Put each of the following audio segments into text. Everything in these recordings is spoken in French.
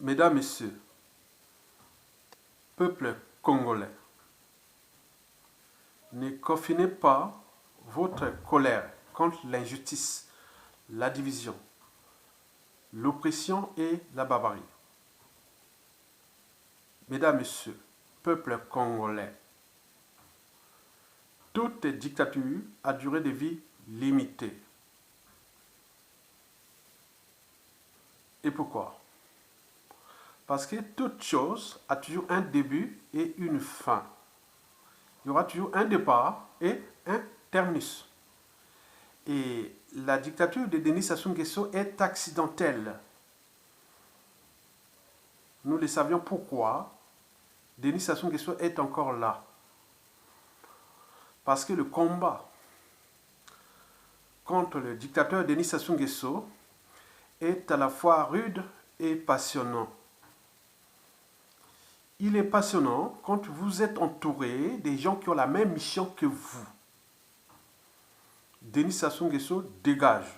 Mesdames, Messieurs, peuple congolais, ne confinez pas votre colère contre l'injustice, la division, l'oppression et la barbarie. Mesdames, Messieurs, peuple congolais, toute dictature a durée de vie limitée. Et pourquoi? Parce que toute chose a toujours un début et une fin. Il y aura toujours un départ et un terminus. Et la dictature de Denis Sassou Nguesso est accidentelle. Nous le savions pourquoi Denis Sassou Nguesso est encore là. Parce que le combat contre le dictateur Denis Sassou Nguesso est à la fois rude et passionnant. Il est passionnant quand vous êtes entouré des gens qui ont la même mission que vous. Denis Sassou Nguesso dégage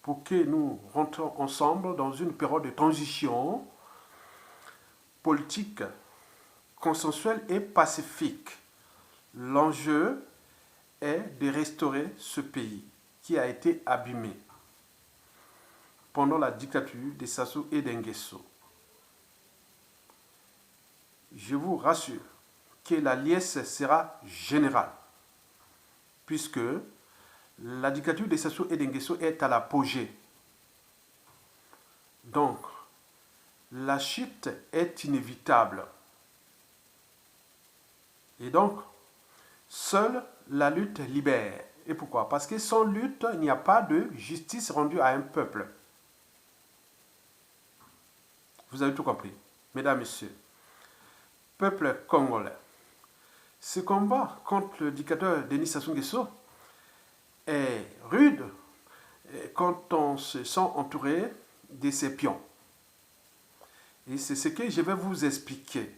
pour que nous rentrons ensemble dans une période de transition politique, consensuelle et pacifique. L'enjeu est de restaurer ce pays qui a été abîmé pendant la dictature de Sassou et d'Nguesso. Je vous rassure que la liesse sera générale, puisque la dictature de Sassou et d'Nguesso est à l'apogée. Donc, la chute est inévitable. Et donc, seule la lutte libère. Et pourquoi? Parce que sans lutte, il n'y a pas de justice rendue à un peuple. Vous avez tout compris, mesdames, messieurs. Peuple congolais. Ce combat contre le dictateur Denis Sassou Nguesso est rude quand on se sent entouré de ses pions. Et c'est ce que je vais vous expliquer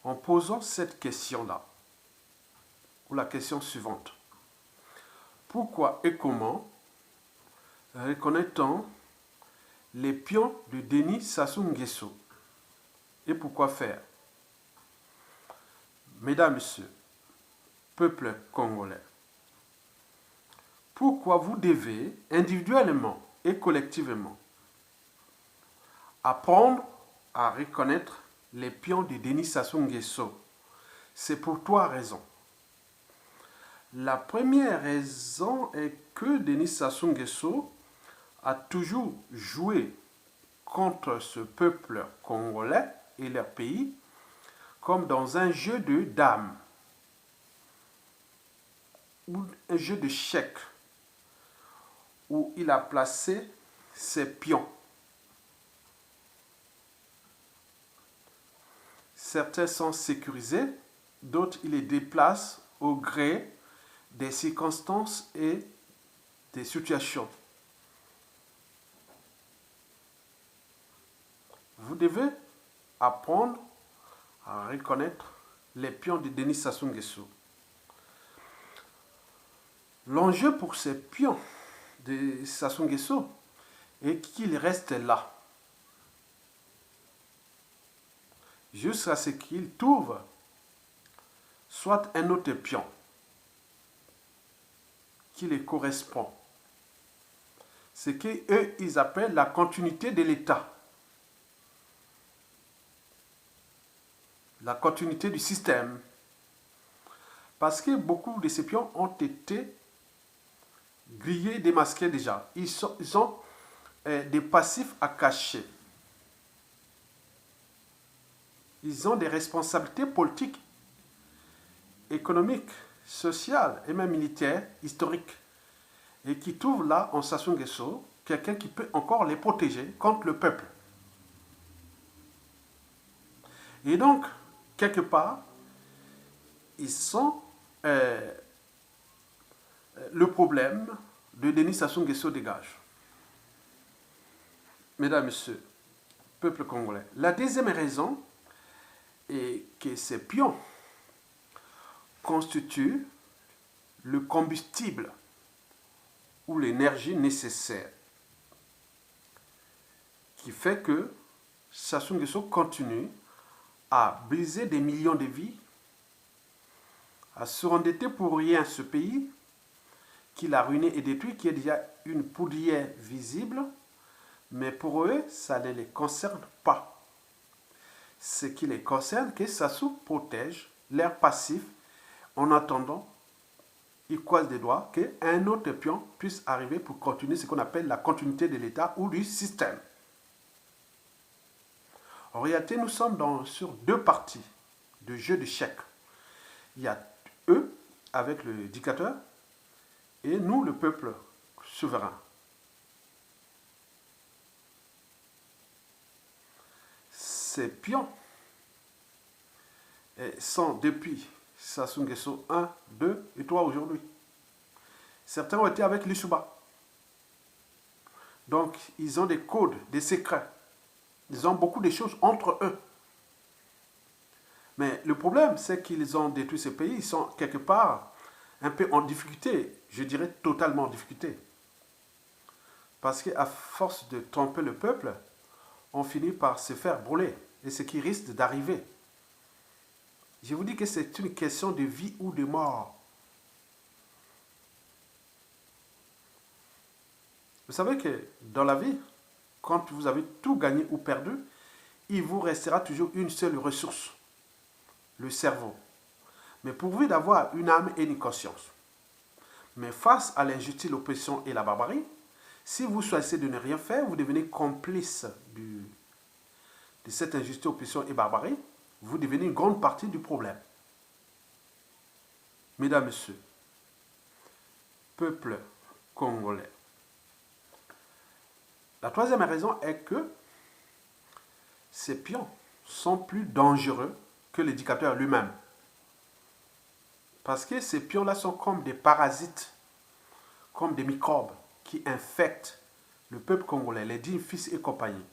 en posant cette question-là, ou la question suivante. Pourquoi et comment reconnaît-on les pions de Denis Sassou Nguesso? Et pourquoi faire? Mesdames, Messieurs, peuple congolais, pourquoi vous devez individuellement et collectivement apprendre à reconnaître les pions de Denis Sassou Nguesso? C'est pour trois raisons. La première raison est que Denis Sassou Nguesso a toujours joué contre ce peuple congolais et leur pays comme dans un jeu de dames ou un jeu de chèques où il a placé ses pions. Certains sont sécurisés, d'autres il les déplace au gré des circonstances et des situations. Vous devez apprendre à reconnaître les pions de Denis Sassou Nguesso. L'enjeu pour ces pions de Sassou Nguesso est qu'ils restent là jusqu'à ce qu'ils trouvent soit un autre pion qui les correspond. Ce qu'eux, ils appellent la continuité de l'État. La continuité du système. Parce que beaucoup de ces pions ont été grillés, démasqués déjà. Ils ont des passifs à cacher. Ils ont des responsabilités politiques, économiques, sociales et même militaires, historiques. Et qui trouvent là, en Sassou Nguesso, quelqu'un qui peut encore les protéger contre le peuple. Et donc, quelque part, ils sont le problème de Denis Sassou Nguesso dégage. Mesdames, Messieurs, peuple congolais. La deuxième raison est que ces pions constituent le combustible ou l'énergie nécessaire qui fait que Sassou Nguesso continue à briser des millions de vies, à surendetter pour rien ce pays qu'il a ruiné et détruit, qui est déjà une poudrière visible, mais pour eux, ça ne les concerne pas. Ce qui les concerne, c'est que Sassou protège l'air passif en attendant, il croise des doigts, qu'un autre pion puisse arriver pour continuer ce qu'on appelle la continuité de l'État ou du système. En réalité, nous sommes sur deux parties de jeu d'échecs. Il y a eux, avec le dictateur, et nous, le peuple souverain. Ces pions sont depuis Sassou Nguesso 1, 2 et 3 aujourd'hui. Certains ont été avec l'Issuba. Donc, ils ont des codes, des secrets. Ils ont beaucoup de choses entre eux. Mais le problème, c'est qu'ils ont détruit ce pays. Ils sont quelque part un peu en difficulté. Je dirais totalement en difficulté. Parce qu'à force de tromper le peuple, on finit par se faire brûler. Et ce qui risque d'arriver. Je vous dis que c'est une question de vie ou de mort. Vous savez que dans la vie, quand vous avez tout gagné ou perdu, il vous restera toujours une seule ressource, le cerveau. Mais pourvu d'avoir une âme et une conscience. Mais face à l'injustice, l'oppression et la barbarie, si vous choisissez de ne rien faire, vous devenez complice de cette injustice, oppression et barbarie. Vous devenez une grande partie du problème. Mesdames, Messieurs, peuple congolais. La troisième raison est que ces pions sont plus dangereux que l'éducateur lui-même. Parce que ces pions-là sont comme des parasites, comme des microbes qui infectent le peuple congolais, les dignes fils et compagnie.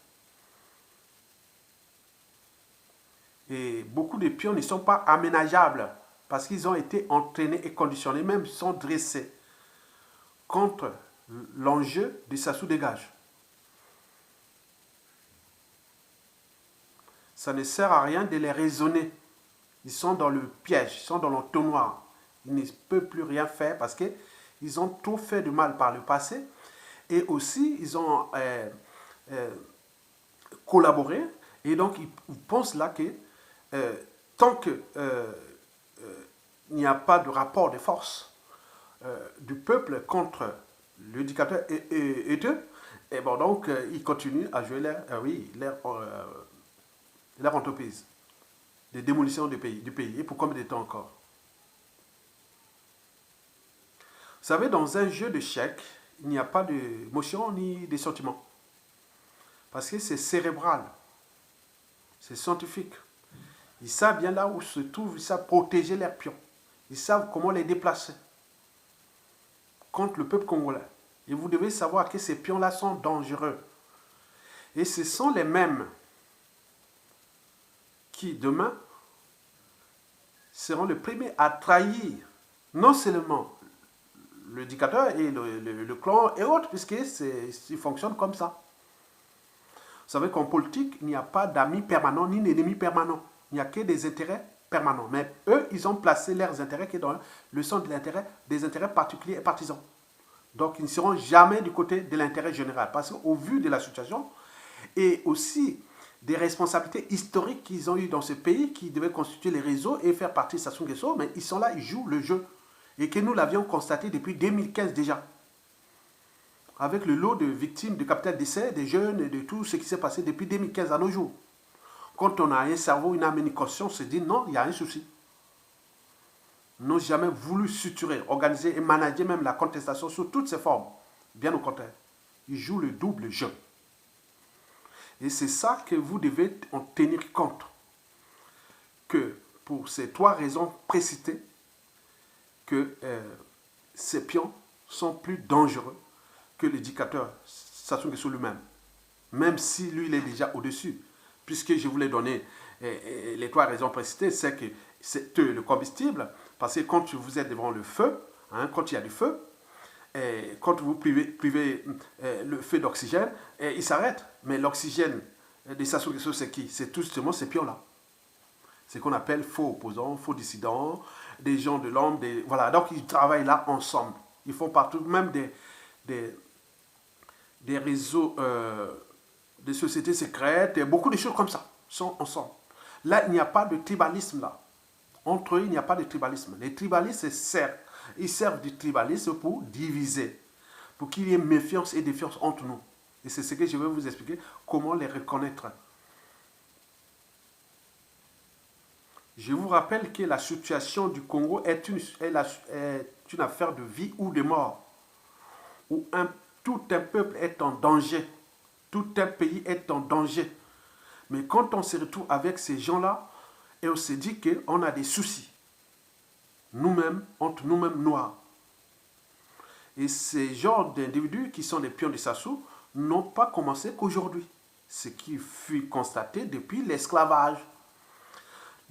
Et beaucoup de pions ne sont pas aménageables parce qu'ils ont été entraînés et conditionnés, même sont dressés contre l'enjeu de Sassou dégage. Ça ne sert à rien de les raisonner. Ils sont dans le piège, ils sont dans l'entonnoir. Ils ne peuvent plus rien faire parce qu'ils ont trop fait de mal par le passé. Et aussi, ils ont collaboré. Et donc, ils pensent là que tant qu'il n'y a pas de rapport de force du peuple contre le dictateur et eux, et bon, donc, ils continuent à jouer leur entreprise de démolition du pays. Et pour combien de temps encore? Vous savez, dans un jeu d'échecs, il n'y a pas d'émotion ni de sentiments. Parce que c'est cérébral. C'est scientifique. Ils savent bien là où se trouvent, ils savent protéger leurs pions. Ils savent comment les déplacer contre le peuple congolais. Et vous devez savoir que ces pions-là sont dangereux. Et ce sont les mêmes qui, demain, seront les premiers à trahir non seulement le dictateur et le clan et autres, puisqu'ils fonctionnent comme ça. Vous savez qu'en politique, il n'y a pas d'amis permanents ni d'ennemis permanents. Il n'y a que des intérêts permanents. Mais eux, ils ont placé leurs intérêts qui est dans le centre de l'intérêt, des intérêts particuliers et partisans. Donc, ils ne seront jamais du côté de l'intérêt général. Parce qu'au vu de la situation, et aussi des responsabilités historiques qu'ils ont eues dans ce pays, qui devaient constituer les réseaux et faire partie de Sassou Nguesso, mais ils sont là, ils jouent le jeu. Et que nous l'avions constaté depuis 2015 déjà. Avec le lot de victimes de capital décès, des jeunes et de tout ce qui s'est passé depuis 2015 à nos jours. Quand on a un cerveau, une âme, une conscience, on se dit non, il y a un souci. Ils n'ont jamais voulu suturer, organiser et manager même la contestation sous toutes ses formes. Bien au contraire. Ils jouent le double jeu. Et c'est ça que vous devez en tenir compte. Que pour ces trois raisons précitées, que ces pions sont plus dangereux que le dictateur Sassou Nguesso lui-même. Même si lui, il est déjà au-dessus. Puisque je vous l'ai donné les trois raisons précitées, c'est que c'est le combustible, parce que quand vous êtes devant le feu, quand il y a du feu, et quand vous privez le feu d'oxygène, il s'arrête. Mais l'oxygène des Sassou Nguesso, c'est qui? C'est tout justement ces pions-là. C'est qu'on appelle faux opposants, faux dissidents, des gens de l'ombre, voilà. Donc ils travaillent là ensemble. Ils font partout, même des réseaux, des sociétés secrètes, et beaucoup de choses comme ça sont ensemble. Là, il n'y a pas de tribalisme là. Entre eux, il n'y a pas de tribalisme. Les tribalistes ils servent du tribalisme pour diviser, pour qu'il y ait méfiance et défiance entre nous. Et c'est ce que je vais vous expliquer, comment les reconnaître. Je vous rappelle que la situation du Congo est une affaire de vie ou de mort, où tout un peuple est en danger, tout un pays est en danger. Mais quand on se retrouve avec ces gens-là, et on se dit qu'on a des soucis, nous-mêmes, entre nous-mêmes noirs. Et ces genres d'individus qui sont des pions de Sassou n'ont pas commencé qu'aujourd'hui. Ce qui fut constaté depuis l'esclavage.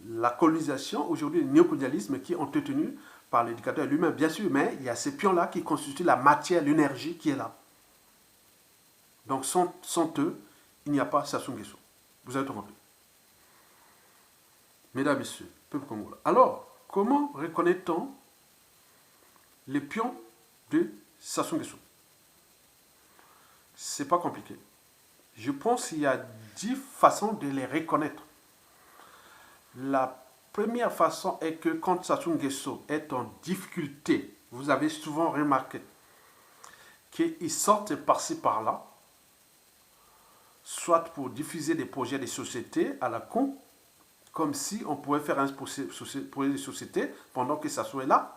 La colonisation, aujourd'hui, le néocolonialisme qui est entretenu par l'éducateur lui-même, bien sûr, mais il y a ces pions-là qui constituent la matière, l'énergie qui est là. Donc sans eux, il n'y a pas Sassou Nguesso. Vous avez tout compris. Mesdames, Messieurs, peuple congolais. Alors, comment reconnaît-on les pions de Sassou Nguesso? C'est pas compliqué. Je pense qu'il y a 10 façons de les reconnaître. La première façon est que quand Sassou Nguesso est en difficulté, vous avez souvent remarqué qu'ils sortent par-ci par-là, soit pour diffuser des projets de société à la con, comme si on pouvait faire un projet de société pendant que Sassou est là.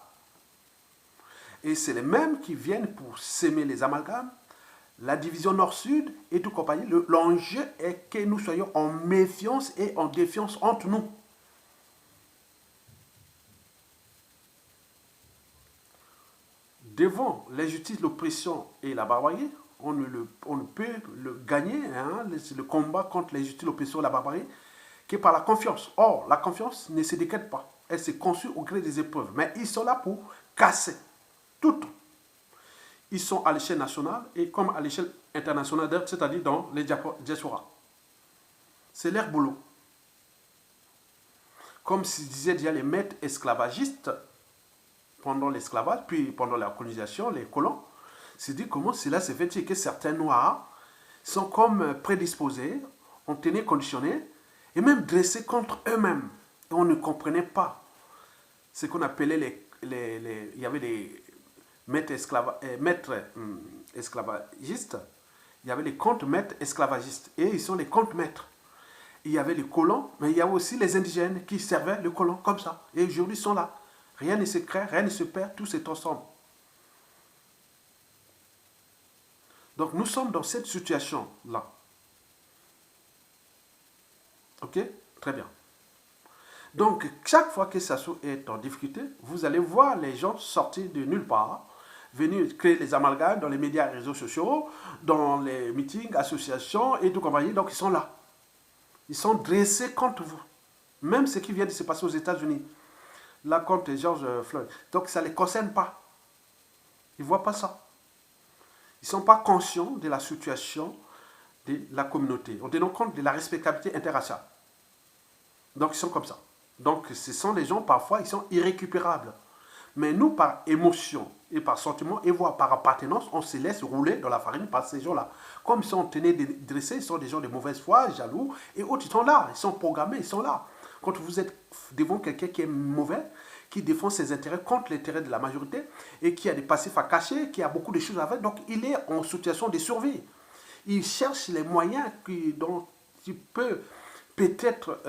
Et c'est les mêmes qui viennent pour s'aimer les amalgames, la division nord-sud et tout compagnie. L'enjeu est que nous soyons en méfiance et en défiance entre nous. Devant l'injustice, l'oppression et la barbarie, on ne peut le gagner, le combat contre l'injustice, l'oppression et la barbarie, que par la confiance. Or, la confiance ne se décrète pas. Elle se construit au gré des épreuves. Mais ils sont là pour casser tout. Ils sont à l'échelle nationale et comme à l'échelle internationale, c'est-à-dire dans les diasporas. C'est leur boulot. Comme se disaient déjà les maîtres esclavagistes, pendant l'esclavage, puis pendant la colonisation, les colons, c'est dit comment cela s'est fait que certains noirs sont comme prédisposés, ont été conditionnés, et même dressés contre eux-mêmes. Et on ne comprenait pas ce qu'on appelait il y avait des maîtres esclavagistes, il y avait les contre-maîtres esclavagistes, et ils sont les contre-maîtres. Il y avait les colons, mais il y a aussi les indigènes qui servaient le colon comme ça. Et aujourd'hui, ils sont là. Rien ne se crée, rien ne se perd, tout est ensemble. Donc nous sommes dans cette situation-là. Ok? Très bien. Donc chaque fois que Sassou est en difficulté, vous allez voir les gens sortir de nulle part, venir créer les amalgames dans les médias et réseaux sociaux, dans les meetings, associations et tout compagnie. Donc ils sont là. Ils sont dressés contre vous. Même ce qui vient de se passer aux États-Unis. Là, contre George Floyd. Donc, ça ne les concerne pas. Ils ne voient pas ça. Ils ne sont pas conscients de la situation de la communauté. On tient compte de la respectabilité interraciale. Donc, ils sont comme ça. Donc, ce sont les gens, parfois, ils sont irrécupérables. Mais nous, par émotion et par sentiment, et voire par appartenance, on se laisse rouler dans la farine par ces gens-là. Comme ils sont tenus dressés, ils sont des gens de mauvaise foi, jaloux, et autres, ils sont là. Ils sont programmés, ils sont là. Quand vous êtes devant quelqu'un qui est mauvais, qui défend ses intérêts contre l'intérêt de la majorité et qui a des passifs à cacher, qui a beaucoup de choses à faire, donc il est en situation de survie. Il cherche les moyens dont il peut peut-être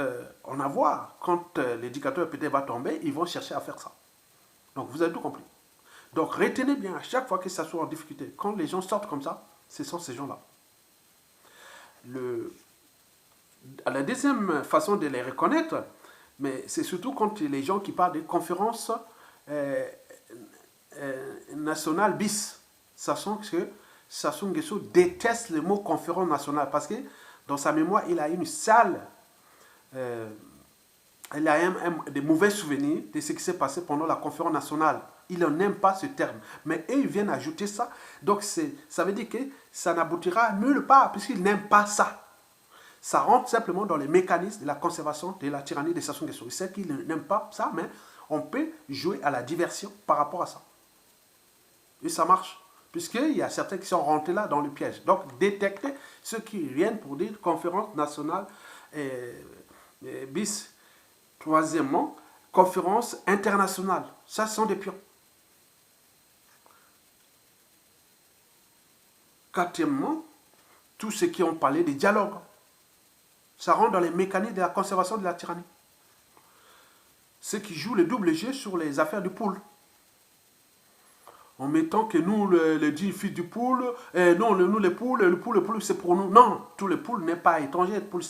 en avoir. Quand l'éducateur peut-être va tomber, ils vont chercher à faire ça. Donc vous avez tout compris. Donc retenez bien, à chaque fois que ça soit en difficulté, quand les gens sortent comme ça, ce sont ces gens-là. La deuxième façon de les reconnaître, mais c'est surtout quand les gens qui parlent des conférences nationales bis, sachant que Sassou Nguesso déteste le mot conférence nationale parce que dans sa mémoire, il a une sale, il a des mauvais souvenirs de ce qui s'est passé pendant la conférence nationale Ils n'aiment pas ce terme. Mais eux, ils viennent ajouter ça. Donc, ça veut dire que ça n'aboutira nulle part, puisqu'ils n'aiment pas ça. Ça rentre simplement dans les mécanismes de la conservation de la tyrannie des Sassou Nguesso. Ils savent qu'ils n'aiment pas ça, mais on peut jouer à la diversion par rapport à ça. Et ça marche. Puisqu'il y a certains qui sont rentrés là dans le piège. Donc, détecter ceux qui viennent pour dire conférence nationale bis. Troisièmement, conférence internationale. Ça, ce sont des pions. Quatrièmement, tous ceux qui ont parlé des dialogues. Ça rentre dans les mécanismes de la conservation de la tyrannie. Ceux qui jouent le double jeu sur les affaires du pool. En mettant que nous, les 10 fils du pool, non, nous, les poules, le pool, c'est pour nous. Non, tout le pool n'est pas étranger. Le pool,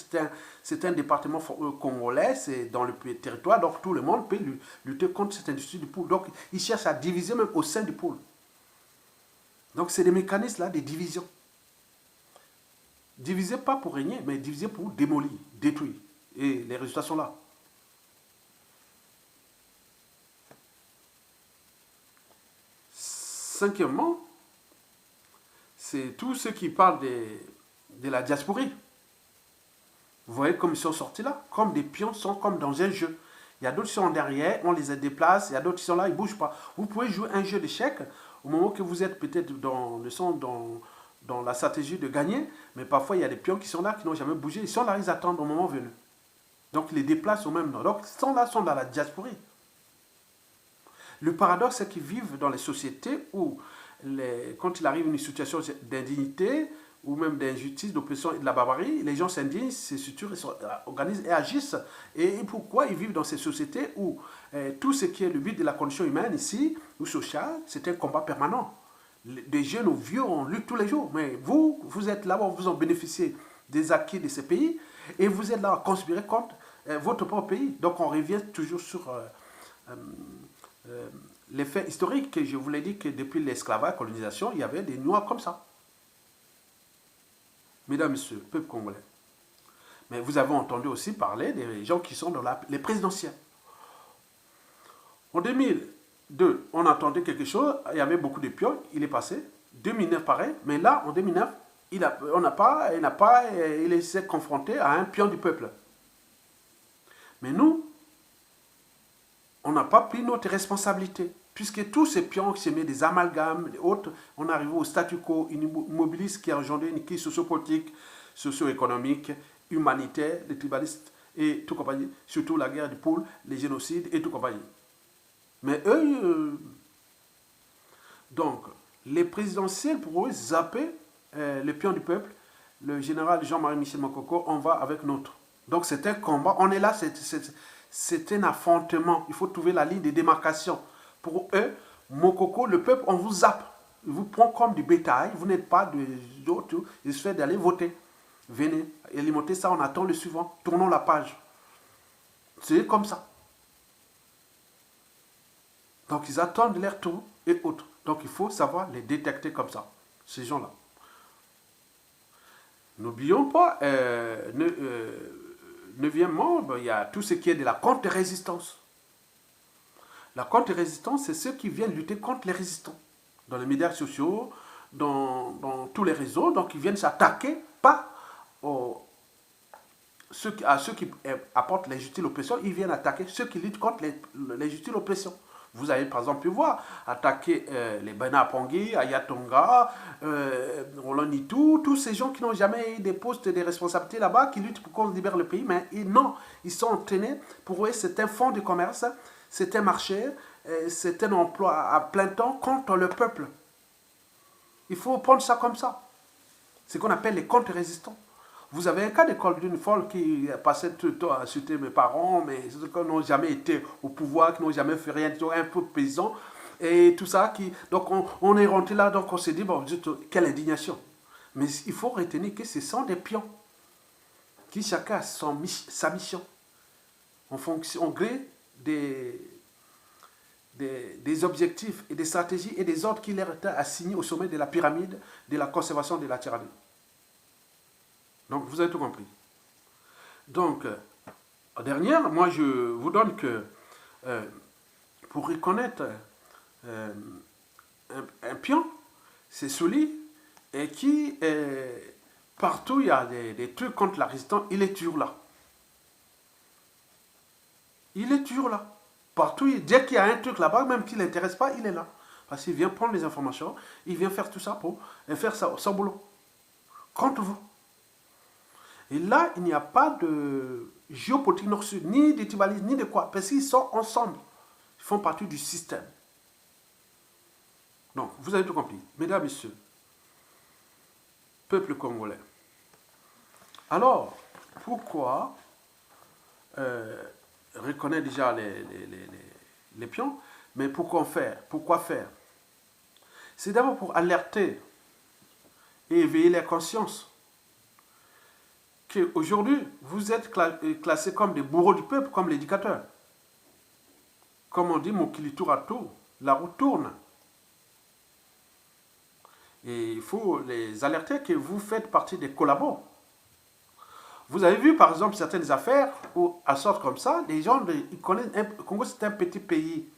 c'est un département congolais, c'est dans le territoire, donc tout le monde peut lutter contre cette industrie du pool. Donc, ils cherchent à diviser même au sein du pool. Donc, c'est des mécanismes là, des divisions. Diviser pas pour régner, mais diviser pour démolir, détruire. Et les résultats sont là. Cinquièmement, c'est tous ceux qui parlent de la diasporie. Vous voyez comme ils sont sortis là, comme des pions, sont comme dans un jeu. Il y a d'autres qui sont derrière, on les déplace, il y a d'autres qui sont là, ils ne bougent pas. Vous pouvez jouer un jeu d'échecs au moment que vous êtes peut-être dans la stratégie de gagner, mais parfois il y a des pions qui sont là, qui n'ont jamais bougé, ils sont là, ils attendent au moment venu. Donc ils les déplacent au même temps. Donc ils sont là, sont dans la diasporie. Le paradoxe, c'est qu'ils vivent dans les sociétés où, quand il arrive une situation d'indignité ou même d'injustice, d'oppression et de la barbarie, les gens s'indignent, se structurent, organisent et agissent. Et pourquoi ils vivent dans ces sociétés où tout ce qui est le but de la condition humaine ici, ou sociale, c'est un combat permanent. Des jeunes ou vieux, on lutte tous les jours. Mais vous êtes là, vous en bénéficiez des acquis de ces pays et vous êtes là à conspirer contre votre propre pays. Donc on revient toujours sur les faits historiques que je vous l'ai dit que depuis l'esclavage, la colonisation, il y avait des Noirs comme ça. Mesdames, Messieurs, peuple congolais. Mais vous avez entendu aussi parler des gens qui sont dans les présidentielles. En 2002, on entendait quelque chose, il y avait beaucoup de pions, il est passé. 2009, pareil, mais là, en 2009, il s'est confronté à un pion du peuple. Mais nous, on n'a pas pris notre responsabilité. Puisque tous ces pions qui se mettent des amalgames et autres, on arrive au statu quo immobiliste qui a engendré une crise sociopolitique, socio-économique, humanitaire, les tribalistes et tout compagnie, surtout la guerre du pôle, les génocides et tout compagnie. Mais eux, donc, les présidentielles, pour eux, zapper les pions du peuple, le général Jean-Marie Michel Mokoko, on va avec notre. Donc c'est un combat, on est là, c'est un affrontement. Il faut trouver la ligne de démarcation. Pour eux, Mokoko, le peuple, on vous zappe. Il vous prend comme du bétail. Vous n'êtes pas d'autres. Il suffit d'aller voter. Venez, alimenter ça, on attend le suivant. Tournons la page. C'est comme ça. Donc ils attendent leur tour et autres. Donc il faut savoir les détecter comme ça, ces gens-là. N'oublions pas, neuvièmement, il y a tout ce qui est de la contre-résistance. La contre-résistance, c'est ceux qui viennent lutter contre les résistants. Dans les médias sociaux, dans tous les réseaux, donc ils viennent s'attaquer pas à ceux qui apportent l'injustice, l'oppression, ils viennent attaquer ceux qui luttent contre l'injustice, l'oppression. Vous avez par exemple pu voir attaquer les Bena Pongui, Ayatonga, Roland Nitou, tous ces gens qui n'ont jamais eu des postes de responsabilité là-bas, qui luttent pour qu'on libère le pays, mais non, ils sont entraînés. Pour eux, c'est un fonds de commerce, c'est un marché, c'est un emploi à plein temps contre le peuple. Il faut prendre ça comme ça. C'est ce qu'on appelle les contre-résistants. Vous avez un cas d'école d'une folle qui passait tout le temps à insulter mes parents, mais qui n'ont jamais été au pouvoir, qui n'ont jamais fait rien, qui sont un peu paysans, et tout ça. Donc on est rentré là, donc on s'est dit, bon, quelle indignation. Mais il faut retenir que ce sont des pions, qui chacun a sa mission, en fonction, en gré des objectifs et des stratégies et des ordres qui leur étaient assignés au sommet de la pyramide de la conservation de la tyrannie. Donc, vous avez tout compris. Donc, en dernière, moi, je vous donne que pour reconnaître euh, un pion, c'est celui et qui, partout il y a des trucs contre la résistance, il est toujours là. Il est toujours là. Partout, dès qu'il y a un truc là-bas, même qui ne l'intéresse pas, il est là. Parce qu'il vient prendre les informations, il vient faire tout ça pour faire son boulot. Contre vous. Et là, il n'y a pas de géopolitique nord-sud, ni de tribalisme, ni de quoi. Parce qu'ils sont ensemble. Ils font partie du système. Donc, vous avez tout compris. Mesdames, Messieurs, peuple congolais. Alors, pourquoi reconnaître déjà les pions, mais pourquoi faire? Pourquoi faire? C'est d'abord pour alerter et éveiller les consciences qu'aujourd'hui, vous êtes classés comme des bourreaux du peuple, comme l'éducateur. Comme on dit, mon kili tour à tour, la roue tourne. Et il faut les alerter que vous faites partie des collabos. Vous avez vu, par exemple, certaines affaires où, à sorte comme ça, les gens, ils connaissent, le Congo, c'est un petit pays.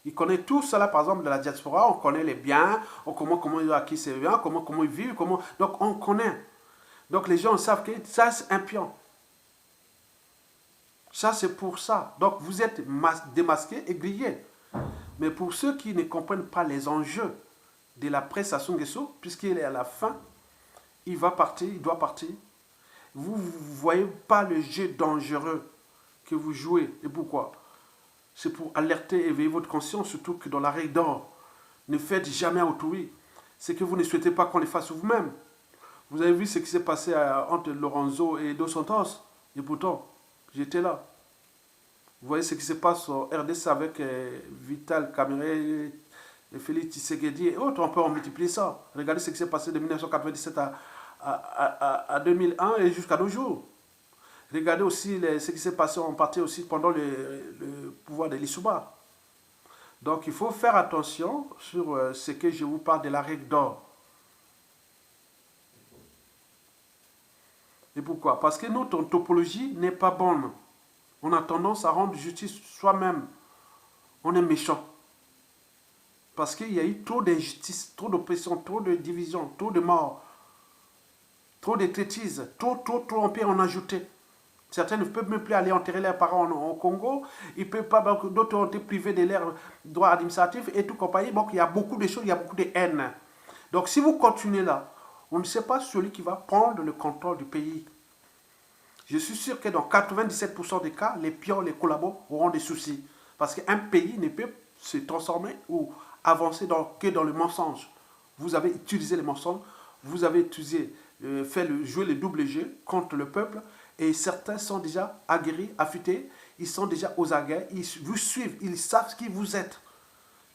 Ils connaissent tout cela, par exemple, de la diaspora. On connaît les biens, on connaît comment ils ont acquis ces biens, comment ils vivent, donc on connaît. Donc les gens savent que ça, c'est un pion. Ça, c'est pour ça. Donc vous êtes démasqués et grillés. Mais pour ceux qui ne comprennent pas les enjeux de la presse Sassou Nguesso, puisqu'il est à la fin, il va partir, il doit partir. Vous ne voyez pas le jeu dangereux que vous jouez. Et pourquoi? C'est pour alerter et éveiller votre conscience, surtout que dans la règle d'or, ne faites jamais autrui. C'est que vous ne souhaitez pas qu'on le fasse vous-même. Vous avez vu ce qui s'est passé entre Lorenzo et Dos Santos. Et pourtant, j'étais là. Vous voyez ce qui se passe au RDC avec Vital Kamerhe, Félix Tshisekedi et autres. On peut en multiplier ça. Regardez ce qui s'est passé de 1997 à 2001 et jusqu'à nos jours. Regardez aussi ce qui s'est passé en partie aussi pendant le pouvoir de l'Issouba. Donc il faut faire attention sur ce que je vous parle de la règle d'or. Et pourquoi? Parce que notre topologie n'est pas bonne. On a tendance à rendre justice soi-même. On est méchant. Parce qu'il y a eu trop d'injustice, trop d'oppression, trop de division, trop de morts, trop de traîtrises, trop empire en ajouté. Certains ne peuvent même plus aller enterrer leurs parents au Congo. Ils peuvent pas, d'autres ont été privés de leurs droits administratifs et tout compagnie. Donc il y a beaucoup de choses, il y a beaucoup de haine. Donc si vous continuez là, on ne sait pas celui qui va prendre le contrôle du pays. Je suis sûr que dans 97% des cas, les pions, les collabos auront des soucis. Parce qu'un pays ne peut se transformer ou avancer que dans le mensonge. Vous avez utilisé les mensonges, vous avez utilisé, jouer le double jeu contre le peuple, et certains sont déjà aguerris, affûtés, ils sont déjà aux aguets, ils vous suivent, ils savent qui vous êtes.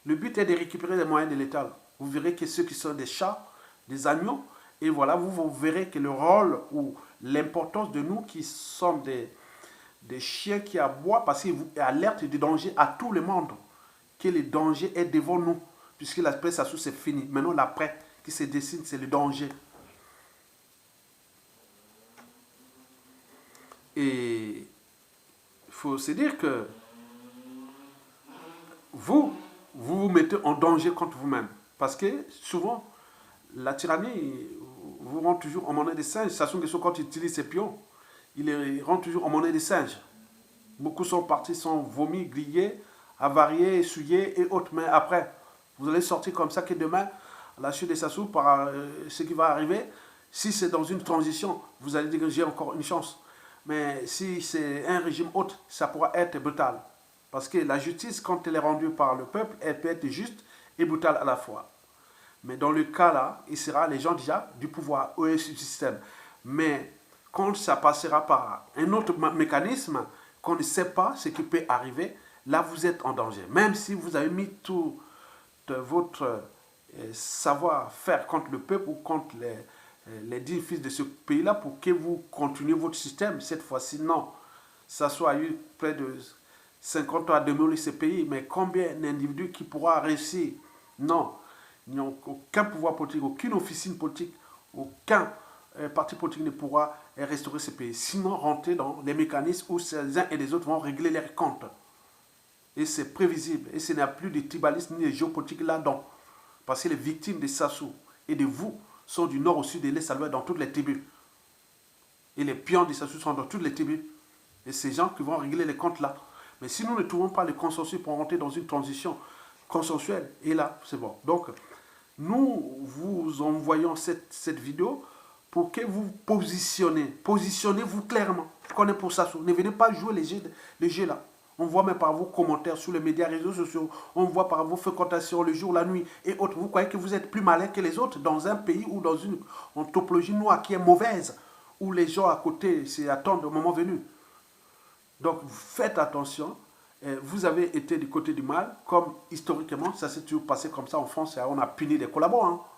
Le but est de récupérer les moyens de l'État. Vous verrez que ceux qui sont des chats, des agneaux, et voilà, vous verrez que le rôle ou l'importance de nous qui sommes des chiens qui aboient, parce qu'ils vous alertent du danger à tout le monde, que le danger est devant nous, puisque l'après ça c'est fini. Maintenant l'après qui se dessine, c'est le danger. Et il faut se dire que vous vous mettez en danger contre vous-même. Parce que souvent, la tyrannie vous rend toujours en monnaie des singes. Sassou Nguesso, quand il utilise ses pions, il les rend toujours en monnaie des singes. Beaucoup sont partis, sont vomis, grillés, avariés, essuyés et autres. Mais après, vous allez sortir comme ça que demain, à la chute de Sassou, par ce qui va arriver, si c'est dans une transition, vous allez dire que j'ai encore une chance. Mais si c'est un régime autre, ça pourra être brutal. Parce que la justice, quand elle est rendue par le peuple, elle peut être juste et brutale à la fois. Mais dans le cas là, il sera les gens déjà du pouvoir ou du système. Mais quand ça passera par un autre mécanisme, qu'on ne sait pas ce qui peut arriver, là vous êtes en danger. Même si vous avez mis tout votre savoir-faire contre le peuple ou contre les 10 fils de ce pays-là pour que vous continuez votre système, cette fois-ci, non. Ça soit eu près de 50 ans à démolir ce pays, mais combien d'individus qui pourra réussir? Non. Ils n'ont aucun pouvoir politique, aucune officine politique, aucun parti politique ne pourra restaurer ce pays. Sinon, rentrer dans les mécanismes où les uns et les autres vont régler leurs comptes. Et c'est prévisible. Et ce n'y a plus de tribalisme ni de géopolitique là-dedans. Parce que les victimes de Sassou et de vous sont du nord au sud et l'est à l'ouest dans toutes les tribus. Et les pions de Sassou sont dans toutes les tribus. Et ces gens qui vont régler les comptes là. Mais si nous ne trouvons pas le consensus pour rentrer dans une transition consensuelle, et là, c'est bon. Donc, nous vous envoyons cette vidéo pour que vous positionnez-vous clairement. Qu'on est pour Sassou. Ne venez pas jouer les jeux là. On voit même par vos commentaires sur les médias, réseaux sociaux, on voit par vos fréquentations le jour, la nuit et autres. Vous croyez que vous êtes plus malin que les autres dans un pays ou dans une topologie noire qui est mauvaise, où les gens à côté attendent au moment venu. Donc faites attention. Vous avez été du côté du mal, comme historiquement, ça s'est toujours passé comme ça en France, on a puni des collaborants.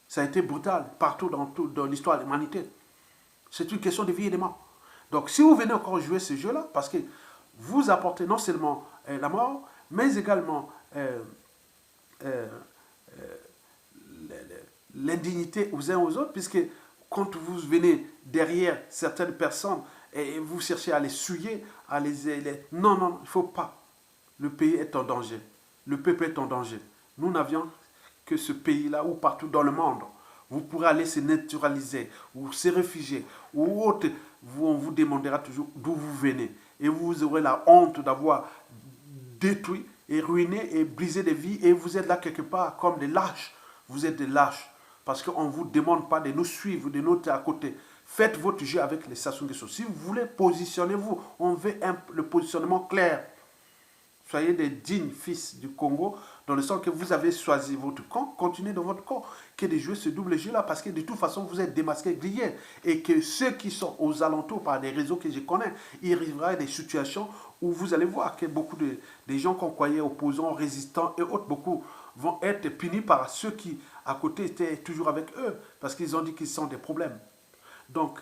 Ça a été brutal partout dans l'histoire de l'humanité. C'est une question de vie et de mort. Donc si vous venez encore jouer ce jeu-là, parce que vous apportez non seulement la mort, mais également l'indignité aux uns aux autres, puisque quand vous venez derrière certaines personnes et vous cherchez à les souiller, à les... Non, non, il ne faut pas. Le pays est en danger. Le peuple est en danger. Nous n'avions que ce pays-là ou partout dans le monde. Vous pourrez aller se naturaliser ou se réfugier ou autre. On vous demandera toujours d'où vous venez. Et vous aurez la honte d'avoir détruit et ruiné et brisé des vies. Et vous êtes là quelque part comme des lâches. Vous êtes des lâches. Parce qu'on ne vous demande pas de nous suivre, de nous à côté. Faites votre jeu avec les Sassou Nguesso. Si vous voulez, positionnez-vous. On veut le positionnement clair. Soyez des dignes fils du Congo, dans le sens que vous avez choisi votre camp, continuez dans votre camp, que de jouer ce double jeu-là, parce que de toute façon, vous êtes démasqués, grillés, et que ceux qui sont aux alentours, par des réseaux que je connais, il arrivera à des situations où vous allez voir que beaucoup de gens qu'on croyait opposants, résistants et autres, beaucoup vont être punis par ceux qui, à côté, étaient toujours avec eux, parce qu'ils ont dit qu'ils sont des problèmes. Donc,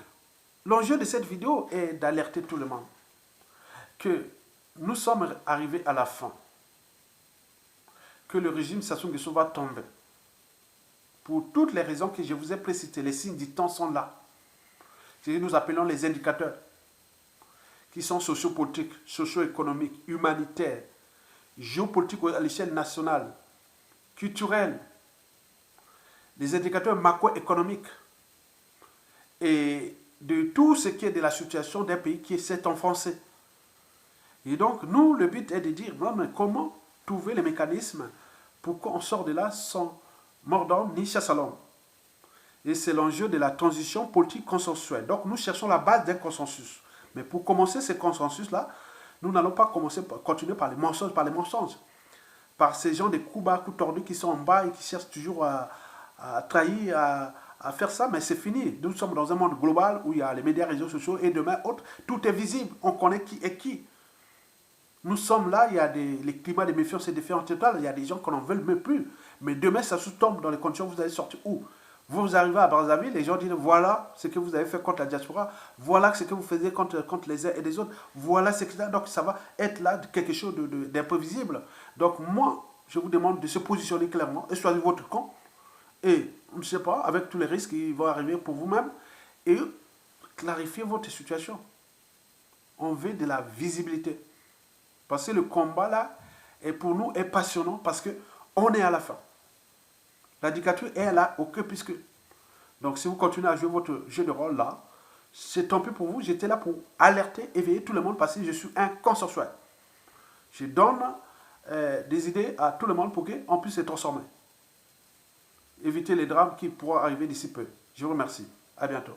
l'enjeu de cette vidéo est d'alerter tout le monde que nous sommes arrivés à la fin, que le régime Sassou Nguesso va tomber. Pour toutes les raisons que je vous ai précitées, les signes du temps sont là. Ce que nous appelons les indicateurs, qui sont sociopolitiques, socio-économiques, humanitaires, géopolitiques à l'échelle nationale, culturelle, les indicateurs macroéconomiques, et de tout ce qui est de la situation d'un pays qui s'est enfoncé. Et donc, nous, le but est de dire, non, mais comment trouver les mécanismes pour qu'on sorte de là sans mort d'homme ni chasse à l'homme. Et c'est l'enjeu de la transition politique consensuelle. Donc, nous cherchons la base d'un consensus. Mais pour commencer ce consensus-là, nous n'allons pas continuer par les mensonges, par ces gens des coups bas, coups tordus qui sont en bas et qui cherchent toujours à trahir, à faire ça, mais c'est fini. Nous sommes dans un monde global où il y a les médias, réseaux sociaux et demain, autres, tout est visible. On connaît qui est qui. Nous sommes là, il y a les climats de méfiance et de défiance totale, il y a des gens qu'on n'en veut même plus. Mais demain, ça se tombe dans les conditions, vous allez sortir où? Vous arrivez à Brazzaville, les gens disent, voilà ce que vous avez fait contre la diaspora, voilà ce que vous faisiez contre les uns et les autres, voilà ce que... Donc ça va être là quelque chose d'imprévisible. Donc moi, je vous demande de se positionner clairement et choisir votre camp. Et, je ne sais pas, avec tous les risques qui vont arriver pour vous-même, et clarifier votre situation. On veut de la visibilité. Parce que le combat là, pour nous, est passionnant parce qu'on est à la fin. La dictature est là au cœur puisque. Donc si vous continuez à jouer votre jeu de rôle là, c'est tant pis pour vous. J'étais là pour alerter, éveiller tout le monde parce que je suis un consensuel. Je donne des idées à tout le monde pour qu'on puisse se transformer. Éviter les drames qui pourront arriver d'ici peu. Je vous remercie. À bientôt.